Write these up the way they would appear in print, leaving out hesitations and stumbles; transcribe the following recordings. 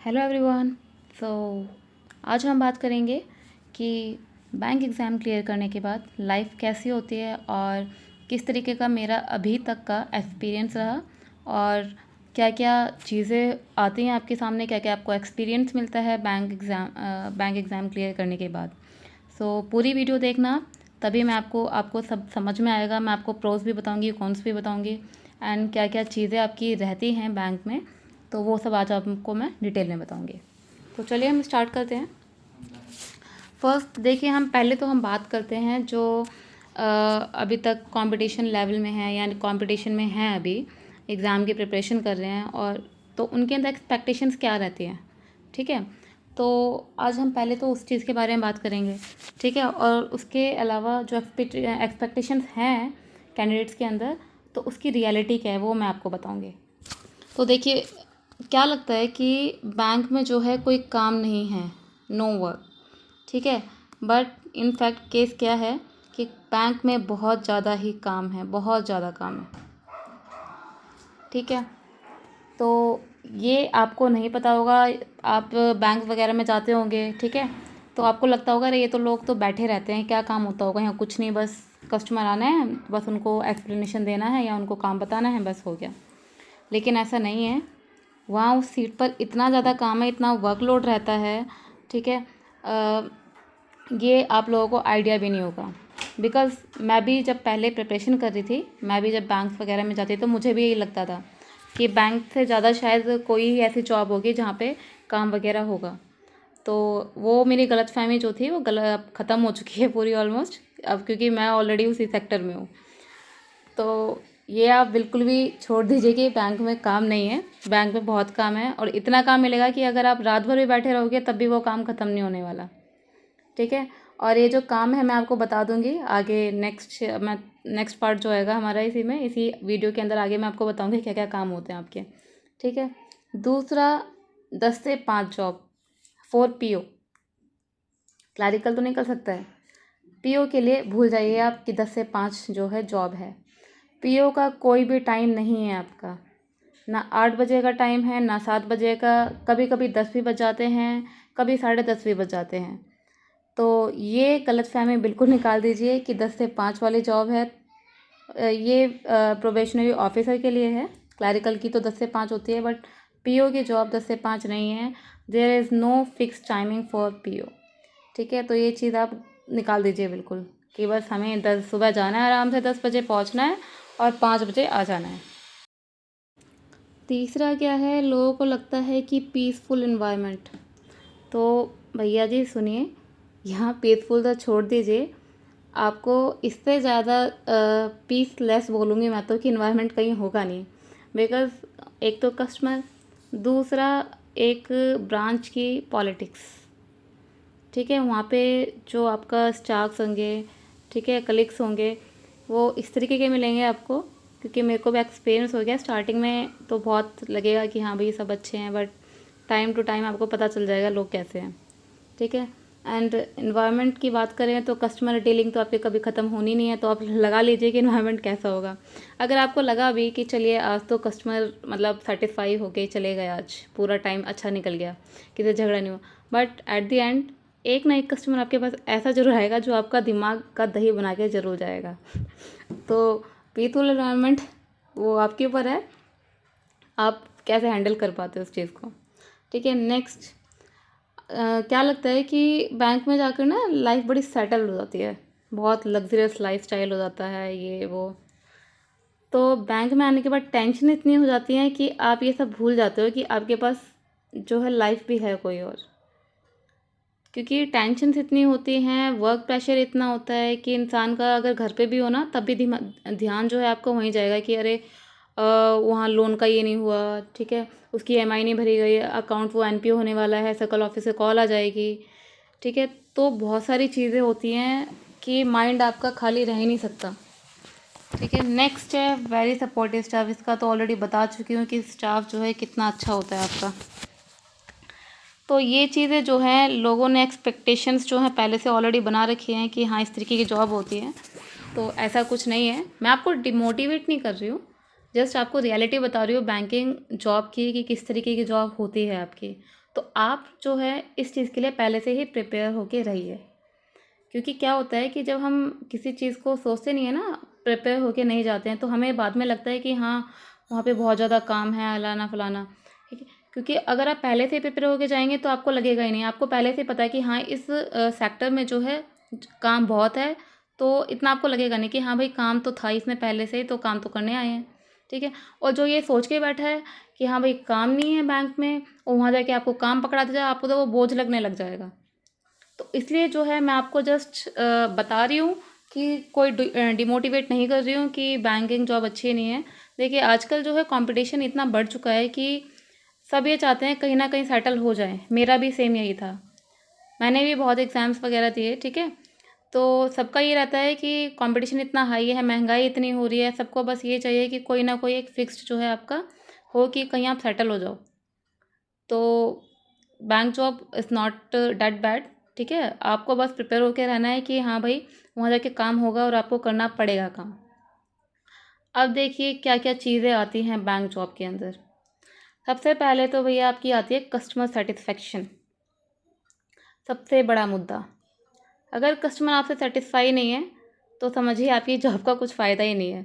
Hello everyone. सो आज हम बात करेंगे कि बैंक एग्ज़ाम क्लियर करने के बाद लाइफ कैसी होती है और किस तरीके का मेरा अभी तक का एक्सपीरियंस रहा और क्या क्या चीज़ें आती हैं आपके सामने, क्या क्या आपको एक्सपीरियंस मिलता है बैंक एग्ज़ाम क्लियर करने के बाद। सो पूरी वीडियो देखना, तभी मैं आपको सब समझ में आएगा। मैं आपको प्रोस भी बताऊंगी, कॉन्स भी बताऊंगी एंड क्या क्या चीज़ें आपकी रहती हैं बैंक में, तो वो सब आज आपको मैं डिटेल में बताऊंगी। तो चलिए हम स्टार्ट करते हैं। फर्स्ट देखिए, हम बात करते हैं जो अभी तक कंपटीशन लेवल में है, यानी कंपटीशन में हैं, अभी एग्ज़ाम की प्रिपरेशन कर रहे हैं, और तो उनके अंदर एक्सपेक्टेशंस क्या रहती हैं। ठीक है, तो आज हम पहले तो उस चीज़ के बारे में बात करेंगे। ठीक है, और उसके अलावा जो एक्सपेक्टेशंस हैं कैंडिडेट्स के अंदर, तो उसकी रियलिटी क्या है वो मैं आपको बताऊंगी। तो देखिए, क्या लगता है कि बैंक में जो है कोई काम नहीं है, नो वर्क। ठीक है, बट इन फैक्ट केस क्या है कि बैंक में बहुत ज़्यादा ही काम है, बहुत ज़्यादा काम है। ठीक है, तो ये आपको नहीं पता होगा। आप बैंक वगैरह में जाते होंगे, ठीक है, तो आपको लगता होगा अरे ये तो लोग तो बैठे रहते हैं, क्या काम होता होगा यहाँ, कुछ नहीं, बस कस्टमर आना है, बस उनको एक्सप्लेनेशन देना है या उनको काम बताना है, बस हो गया। लेकिन ऐसा नहीं है, वहाँ उस सीट पर इतना ज़्यादा काम है, इतना वर्कलोड रहता है। ठीक है, ये आप लोगों को आइडिया भी नहीं होगा। बिकॉज़ मैं भी जब पहले प्रिपरेशन कर रही थी, मैं भी जब बैंक वगैरह में जाती तो मुझे भी यही लगता था कि बैंक से ज़्यादा शायद कोई ही ऐसी जॉब होगी जहाँ पे काम वगैरह होगा। तो वो मेरी गलतफ़हमी जो थी वो अब ख़त्म हो चुकी है पूरी ऑलमोस्ट, अब क्योंकि मैं ऑलरेडी उसी सेक्टर में हूँ। तो ये आप बिल्कुल भी छोड़ दीजिए कि बैंक में काम नहीं है। बैंक में बहुत काम है, और इतना काम मिलेगा कि अगर आप रात भर भी बैठे रहोगे तब भी वो काम ख़त्म नहीं होने वाला। ठीक है, और ये जो काम है मैं आपको बता दूंगी आगे, नेक्स्ट पार्ट जो आएगा हमारा इसी वीडियो के अंदर आगे मैं आपको बताऊंगी क्या क्या काम होते हैं आपके। ठीक है, दूसरा, 10 से 5 जॉब फॉर पीओ। क्लैरिकल तो नहीं कर सकता है, पीओ के लिए भूल जाइए आप कि 10 से 5 जो है जॉब है। पीओ का कोई भी टाइम नहीं है आपका, ना 8 बजे का टाइम है, ना 7 बजे का, कभी कभी 10 भी बज जाते हैं, कभी 10:30 भी बज जाते हैं। तो ये गलतफहमी बिल्कुल निकाल दीजिए कि 10 से 5 वाली जॉब है। ये प्रोबेशनरी ऑफिसर के लिए है। क्लैरिकल की तो 10 से 5 होती है, बट पीओ की जॉब 10 से 5 नहीं है। There is no fix timing for PO. ठीक है, तो ये चीज़ आप निकाल दीजिए बिल्कुल कि बस हमें 10 सुबह जाना है, आराम से 10 बजे पहुंचना है और 5 बजे आ जाना है। तीसरा क्या है, लोगों को लगता है कि पीसफुल इन्वायरमेंट। तो भैया जी सुनिए, यहाँ पीसफुल तो छोड़ दीजिए, आपको इससे ज़्यादा पीसलेस बोलूँगी मैं तो कि इन्वायरमेंट कहीं होगा नहीं। बिकॉज़ एक तो कस्टमर, दूसरा एक ब्रांच की पॉलिटिक्स। ठीक है, वहाँ पे जो आपका स्टाफ्स होंगे, ठीक है, कलीग्स होंगे, वो इस तरीके के मिलेंगे आपको, क्योंकि मेरे को भी एक्सपीरियंस हो गया। स्टार्टिंग में तो बहुत लगेगा कि हाँ भाई सब अच्छे हैं, बट टाइम टू टाइम आपको पता चल जाएगा लोग कैसे हैं। ठीक है, एंड इन्वायरमेंट की बात करें तो कस्टमर डीलिंग तो आपके कभी ख़त्म होनी नहीं है, तो आप लगा लीजिए कि इन्वायरमेंट कैसा होगा। अगर आपको लगा भी कि चलिए आज तो कस्टमर मतलब सेटिस्फाई हो गए, चले गए, आज पूरा टाइम अच्छा निकल गया, किसी झगड़ा नहीं हुआ, बट एट द एंड एक ना एक कस्टमर आपके पास ऐसा जरूर आएगा जो आपका दिमाग का दही बना के जरूर जाएगा। तो पीसफुल एनवायरनमेंट वो आपके ऊपर है, आप कैसे हैंडल कर पाते हो उस चीज़ को। ठीक है, नेक्स्ट, क्या लगता है कि बैंक में जाकर ना लाइफ बड़ी सेटल हो जाती है, बहुत लग्जरियस लाइफ स्टाइल हो जाता है ये वो। तो बैंक में आने के बाद टेंशन इतनी हो जाती है कि आप ये सब भूल जाते हो कि आपके पास जो है लाइफ भी है कोई और। क्योंकि टेंशन्स इतनी होती हैं, वर्क प्रेशर इतना होता है कि इंसान का अगर घर पे भी हो ना तब भी ध्यान जो है आपको वहीं जाएगा कि अरे वहाँ लोन का ये नहीं हुआ, ठीक है, उसकी ईएमआई नहीं भरी गई, अकाउंट वो एनपीओ होने वाला है, सर्कल ऑफिस से कॉल आ जाएगी। ठीक है, तो बहुत सारी चीज़ें होती हैं कि माइंड आपका खाली रह ही नहीं सकता। ठीक है, नेक्स्ट है वेरी सपोर्टिव स्टाफ। इसका तो ऑलरेडी बता चुकी हूँ कि स्टाफ जो है कितना अच्छा होता है आपका। तो ये चीज़ें जो हैं, लोगों ने एक्सपेक्टेशंस जो हैं पहले से ऑलरेडी बना रखी हैं कि हाँ इस तरीके की जॉब होती है, तो ऐसा कुछ नहीं है। मैं आपको डिमोटिवेट नहीं कर रही हूँ, जस्ट आपको रियलिटी बता रही हूँ बैंकिंग जॉब की कि किस तरीके की जॉब होती है आपकी। तो आप जो है इस चीज़ के लिए पहले से ही प्रिपेयर होके रहिए, क्योंकि क्या होता है कि जब हम किसी चीज़ को सोचते नहीं है ना, प्रिपेयर होके नहीं जाते हैं, तो हमें बाद में लगता है कि हाँ, वहाँ पे बहुत ज़्यादा काम है, अलाना फलाना, ठीक है। क्योंकि अगर आप पहले से ही प्रिपेयर होके जाएंगे तो आपको लगेगा ही नहीं, आपको पहले से पता है कि हाँ इस सेक्टर में जो है काम बहुत है, तो इतना आपको लगेगा नहीं कि हाँ भाई काम तो था इसमें पहले से ही, तो काम तो करने आए हैं, ठीक है। और जो ये सोच के बैठा है कि हाँ भाई काम नहीं है बैंक में, और वहाँ जाके आपको काम पकड़ा दिया जाए, आपको तो वो बोझ लगने लग जाएगा। तो इसलिए जो है मैं आपको जस्ट बता रही हूँ कि कोई डिमोटिवेट नहीं कर रही हूँ कि बैंकिंग जॉब अच्छी नहीं है। देखिए आजकल जो है कंपटीशन इतना बढ़ चुका है कि सब ये चाहते हैं कहीं ना कहीं सेटल हो जाए। मेरा भी सेम यही था, मैंने भी बहुत एग्ज़ाम्स वगैरह दिए, ठीक है। तो सबका ये रहता है कि कंपटीशन इतना हाई है, महंगाई इतनी हो रही है, सबको बस ये चाहिए कि कोई ना कोई एक फिक्स्ड जो है आपका हो कि कहीं आप सेटल हो जाओ। तो bank job is not that bad, ठीक है। आपको बस प्रिपेयर होकर रहना है कि हाँ भाई वहाँ जाके काम होगा और आपको करना पड़ेगा काम। अब देखिए क्या क्या चीज़ें आती हैं बैंक जॉब के अंदर। सबसे पहले तो भैया आपकी आती है कस्टमर सेटिस्फेक्शन, सबसे बड़ा मुद्दा। अगर कस्टमर आपसे सेटिस्फाई नहीं है तो समझिए आपकी जॉब का कुछ फ़ायदा ही नहीं है,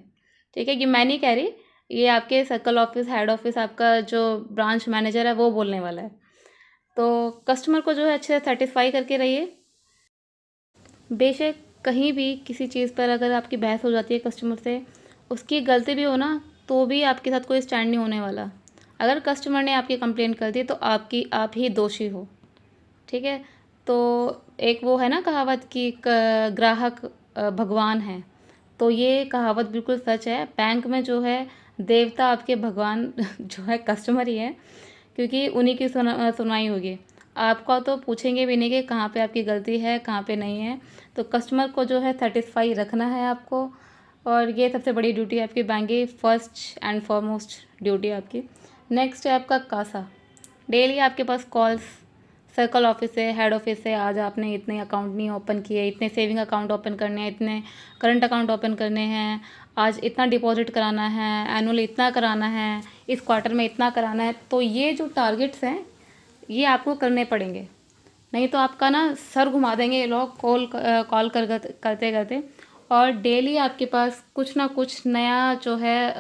ठीक है। ये मैं नहीं कह रही, ये आपके सर्कल ऑफिस, हेड ऑफिस, आपका जो ब्रांच मैनेजर है वो बोलने वाला है। तो कस्टमर को जो है अच्छे से सेटिस्फाई करके रहिए। बेशक कहीं भी किसी चीज़ पर अगर आपकी बहस हो जाती है कस्टमर से, उसकी गलती भी हो ना, तो भी आपके साथ कोई स्टैंड नहीं होने वाला। अगर कस्टमर ने आपकी कंप्लेंट कर दी तो आप ही दोषी हो, ठीक है। तो एक वो है ना कहावत कि ग्राहक भगवान है, तो ये कहावत बिल्कुल सच है। बैंक में जो है देवता आपके भगवान जो है कस्टमर ही है, क्योंकि उन्हीं की सुनवाई होगी। आपका तो पूछेंगे भी नहीं कि कहाँ पे आपकी गलती है, कहाँ पे नहीं है। तो कस्टमर को जो है सेटिस्फाई रखना है आपको, और ये सबसे बड़ी ड्यूटी है आपकी बैंक की, फर्स्ट एंड फॉरमोस्ट ड्यूटी आपकी। नेक्स्ट है आपका कासा। डेली आपके पास कॉल्स सर्कल ऑफिस से, हेड ऑफिस से, आज आपने इतने अकाउंट नहीं ओपन किए, इतने सेविंग अकाउंट ओपन करने हैं, इतने करंट अकाउंट ओपन करने हैं, आज इतना डिपॉजिट कराना है, एनुअल इतना कराना है, इस क्वार्टर में इतना कराना है। तो ये जो टारगेट्स हैं ये आपको करने पड़ेंगे, नहीं तो आपका ना सर घुमा देंगे ये लोग कॉल करते करते। और डेली आपके पास कुछ ना कुछ नया जो है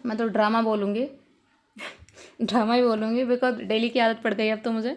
मैं तो ड्रामा बोलूँगी ड्रामा ही बोलूँगी, बिकॉज डेली की आदत पड़ गई अब तो मुझे।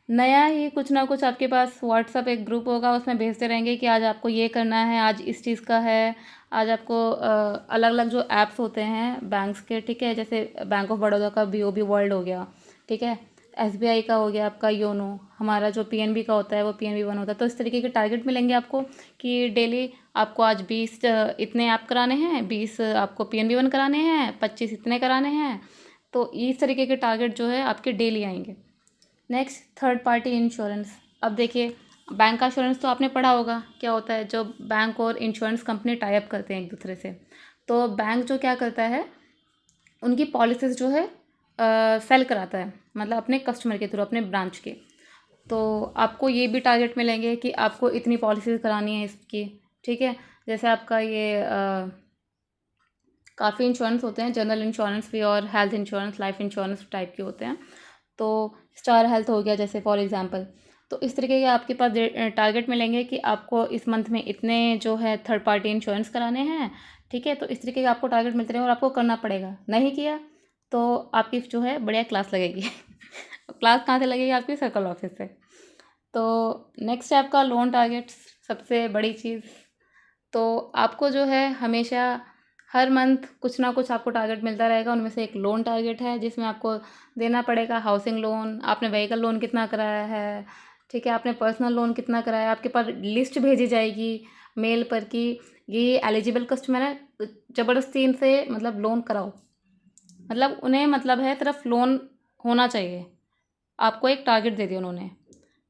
नया ही कुछ ना कुछ आपके पास व्हाट्सअप एक ग्रुप होगा, उसमें भेजते रहेंगे कि आज आपको ये करना है, आज इस चीज़ का है, आज आपको अलग अलग जो ऐप्स होते हैं बैंक्स के, ठीक है, जैसे बैंक ऑफ बड़ौदा का BOB वर्ल्ड हो गया, ठीक है, SBI का हो गया आपका योनो, हमारा जो PNB का होता है वो PNB 1 होता है। तो इस तरीके के टारगेट मिलेंगे आपको कि डेली आपको आज 20 इतने ऐप कराने हैं, 20 आपको PNB 1 कराने हैं, 25 इतने कराने हैं। तो इस तरीके के टारगेट जो है आपके डेली आएंगे। Next, third party insurance. अब देखिए बैंक का इंश्योरेंस तो आपने पढ़ा होगा क्या होता है, जो बैंक और इंश्योरेंस कंपनी टाई अप करते हैं एक दूसरे से। तो बैंक जो क्या करता है, उनकी पॉलिसीज़ जो है सेल कराता है, मतलब अपने कस्टमर के थ्रू, अपने ब्रांच के। तो आपको ये भी टारगेट मिलेंगे कि आपको इतनी पॉलिसीज़ करानी है इसकी, ठीक है। जैसे आपका ये काफ़ी इंश्योरेंस होते हैं, जनरल इंश्योरेंस भी और health insurance, life insurance type के होते हैं। तो स्टार हेल्थ हो गया जैसे फॉर एग्जांपल। तो इस तरीके के आपके पास टारगेट मिलेंगे कि आपको इस मंथ में इतने जो है थर्ड पार्टी इंश्योरेंस कराने हैं, ठीक है। तो इस तरीके के आपको टारगेट मिलते रहेंगे और आपको करना पड़ेगा। नहीं किया तो आपकी जो है बढ़िया क्लास लगेगी क्लास कहाँ से लगेगी? आपकी सर्कल ऑफिस से। तो नेक्स्ट है आपका लोन टारगेट्स, सबसे बड़ी चीज़। तो आपको जो है हमेशा हर मंथ कुछ ना कुछ आपको टारगेट मिलता रहेगा, उनमें से एक लोन टारगेट है जिसमें आपको देना पड़ेगा हाउसिंग लोन, आपने व्हीकल लोन कितना कराया है, ठीक है, आपने पर्सनल लोन कितना कराया है। आपके पास लिस्ट भेजी जाएगी मेल पर कि ये एलिजिबल कस्टमर है, तो ज़बरदस्ती इनसे मतलब लोन कराओ, मतलब उन्हें मतलब है तरफ लोन होना चाहिए। आपको एक टारगेट दे दिया उन्होंने।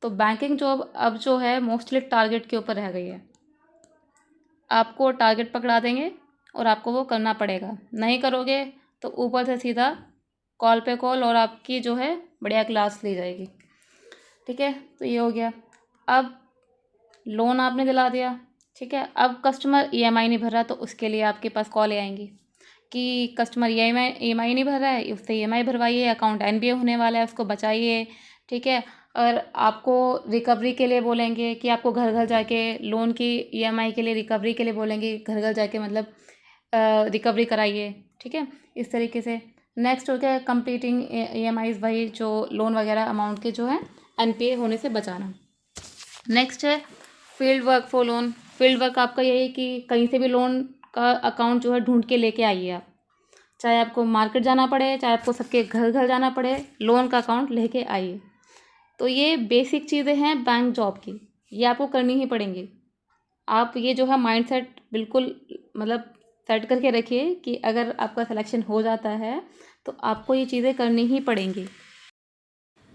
तो बैंकिंग जॉब अब जो है मोस्टली टारगेट के ऊपर रह गई है। आपको टारगेट पकड़ा देंगे और आपको वो करना पड़ेगा, नहीं करोगे तो ऊपर से सीधा कॉल पे कॉल और आपकी जो है बढ़िया क्लास ली जाएगी, ठीक है। तो ये हो गया। अब लोन आपने दिला दिया, ठीक है। अब कस्टमर EMI नहीं भर रहा तो उसके लिए आपके पास कॉल आएंगी कि कस्टमर EMI नहीं भर रहा है, उससे EMI भरवाइए, अकाउंट NPA होने वाला है उसको बचाइए, ठीक है। और आपको रिकवरी के लिए बोलेंगे कि आपको घर घर जाके लोन की EMI के लिए रिकवरी के लिए बोलेंगे, घर घर जाके मतलब रिकवरी कराइए, ठीक है। इस तरीके से नेक्स्ट हो गया कंप्लीटिंग EMIs, वही जो लोन वगैरह अमाउंट के जो है NPA होने से बचाना। नेक्स्ट है field work for loan. Field work आपका यही है कि कहीं से भी लोन का अकाउंट जो है ढूंढ के लेके आइए आप, चाहे आपको मार्केट जाना पड़े, चाहे आपको सबके घर घर जाना पड़े, लोन का अकाउंट लेके आइए। तो ये बेसिक चीज़ें हैं बैंक जॉब की, ये आपको करनी ही पड़ेंगी। आप ये जो है माइंडसेट बिल्कुल मतलब सेट करके रखिए कि अगर आपका सिलेक्शन हो जाता है तो आपको ये चीज़ें करनी ही पड़ेंगी।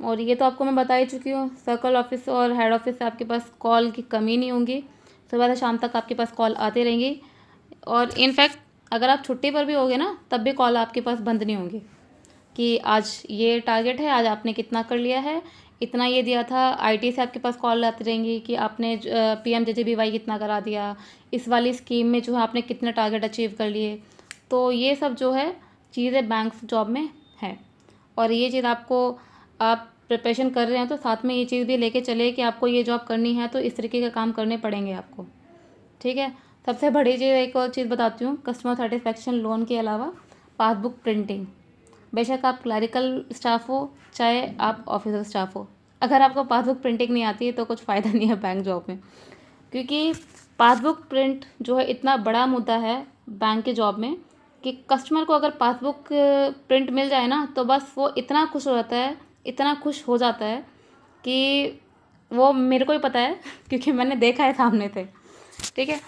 और ये तो आपको मैं बता ही चुकी हूँ, सर्कल ऑफिस और हेड ऑफिस से आपके पास कॉल की कमी नहीं होगी, सुबह से शाम तक आपके पास कॉल आती रहेंगी। और इनफैक्ट अगर आप छुट्टी पर भी होगे ना तब भी कॉल आपके पास बंद नहीं होंगे कि आज ये टारगेट है, आज आपने कितना कर लिया है, इतना ये दिया था। IT से आपके पास कॉल आती रहेंगी कि आपने PMJJBY कितना करा दिया, इस वाली स्कीम में जो है आपने कितने टारगेट अचीव कर लिए। तो ये सब जो है चीज़ें बैंक जॉब में है। और ये चीज़ आपको, आप प्रिपरेशन कर रहे हैं तो साथ में ये चीज़ भी लेके चले कि आपको ये जॉब करनी है तो इस तरीके के काम करने पड़ेंगे आपको, ठीक है। सबसे बड़ी चीज़ एक और चीज़ बताती हूँ, कस्टमर सेटिस्फेक्शन लोन के अलावा पासबुक प्रिंटिंग। बेशक आप क्लरिकल स्टाफ हो चाहे आप ऑफिसर स्टाफ हो, अगर आपको पासबुक प्रिंटिंग नहीं आती है तो कुछ फ़ायदा नहीं है बैंक जॉब में। क्योंकि पासबुक प्रिंट जो है इतना बड़ा मुद्दा है बैंक के जॉब में कि कस्टमर को अगर पासबुक प्रिंट मिल जाए ना तो बस वो इतना खुश हो जाता है, इतना खुश हो जाता है कि वो मेरे को ही पता है क्योंकि मैंने देखा है सामने से, ठीक है।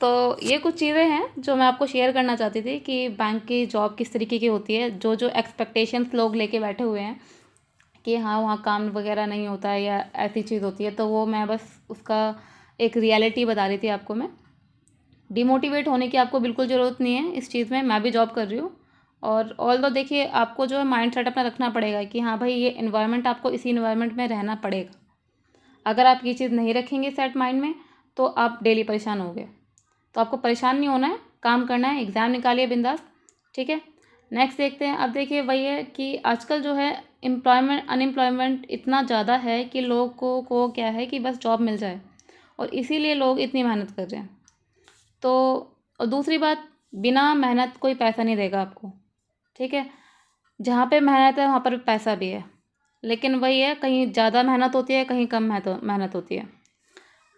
तो ये कुछ चीज़ें हैं जो मैं आपको शेयर करना चाहती थी कि बैंक की जॉब किस तरीके की होती है। जो जो एक्सपेक्टेशंस लोग लेके बैठे हुए हैं कि हाँ वहाँ काम वगैरह नहीं होता है या ऐसी चीज़ होती है, तो वो मैं बस उसका एक रियलिटी बता रही थी आपको मैं। डिमोटिवेट होने की आपको बिल्कुल ज़रूरत नहीं है इस चीज़ में, मैं भी जॉब कर रही हूँ। और ऑल दो देखिए आपको जो है माइंड सेट अपना रखना पड़ेगा कि हाँ भाई ये इन्वायरमेंट, आपको इसी इन्वायरमेंट में रहना पड़ेगा। अगर आप ये चीज़ नहीं रखेंगे सेट माइंड में तो आप डेली परेशान होगे। तो आपको परेशान नहीं होना है, काम करना है, एग्ज़ाम निकालिए बिंदास, ठीक है। नेक्स्ट देखते हैं। अब देखिए वही है कि आजकल जो है अनएम्प्लॉयमेंट इतना ज़्यादा है कि लोगों को क्या है कि बस जॉब मिल जाए, और इसीलिए लोग इतनी मेहनत कर रहे हैं। तो और दूसरी बात, बिना मेहनत कोई पैसा नहीं देगा आपको, ठीक है। जहाँ पे मेहनत है वहाँ पर पैसा भी है, लेकिन वही है कहीं ज़्यादा मेहनत होती है, कहीं कम मेहनत होती है।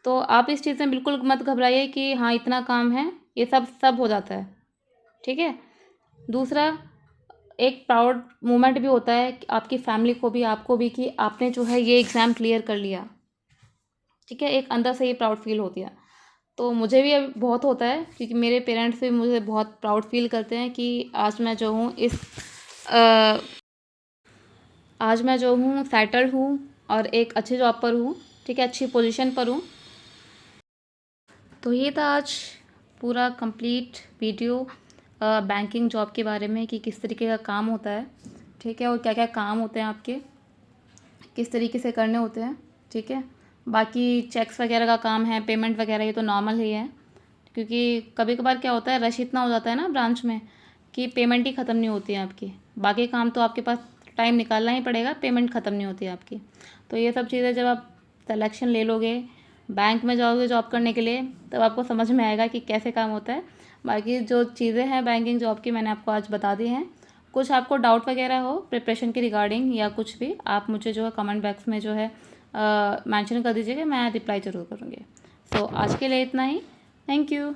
तो आप इस चीज़ में बिल्कुल मत घबराइए कि हाँ इतना काम है, ये सब हो जाता है, ठीक है। दूसरा, एक प्राउड मोमेंट भी होता है कि आपकी फैमिली को भी, आपको भी, कि आपने जो है ये एग्ज़ाम क्लियर कर लिया, ठीक है। एक अंदर से ये प्राउड फील होती है। तो मुझे भी अब बहुत होता है क्योंकि मेरे पेरेंट्स भी मुझे बहुत प्राउड फील करते हैं कि अ, आज मैं जो हूँ सेटल्ड हूँ और एक अच्छी जॉब पर हूँ, ठीक है, अच्छी पोजीशन पर हूँ। तो ये था आज पूरा कंप्लीट वीडियो बैंकिंग जॉब के बारे में कि किस तरीके का काम होता है, ठीक है, और क्या क्या काम होते हैं आपके, किस तरीके से करने होते हैं, ठीक है। बाकी चेक्स वगैरह का काम है, पेमेंट वगैरह, ये तो नॉर्मल ही है। क्योंकि कभी कभार क्या होता है, रश इतना हो जाता है ना ब्रांच में कि पेमेंट ही ख़त्म नहीं होती है आपकी। बाकी काम तो आपके पास टाइम निकालना ही पड़ेगा, पेमेंट ख़त्म नहीं होती है आपकी। तो ये सब चीज़ें जब आप सिलेक्शन ले लोगे, बैंक में जाओगे जॉब करने के लिए, तब आपको समझ में आएगा कि कैसे काम होता है। बाकी जो चीज़ें हैं बैंकिंग जॉब की मैंने आपको आज बता दी हैं। कुछ आपको डाउट वगैरह हो प्रिपरेशन के रिगार्डिंग या कुछ भी, आप मुझे जो है कमेंट बॉक्स में जो है मेंशन कर दीजिएगा, मैं रिप्लाई ज़रूर करूँगी। सो आज के लिए इतना ही। Thank you.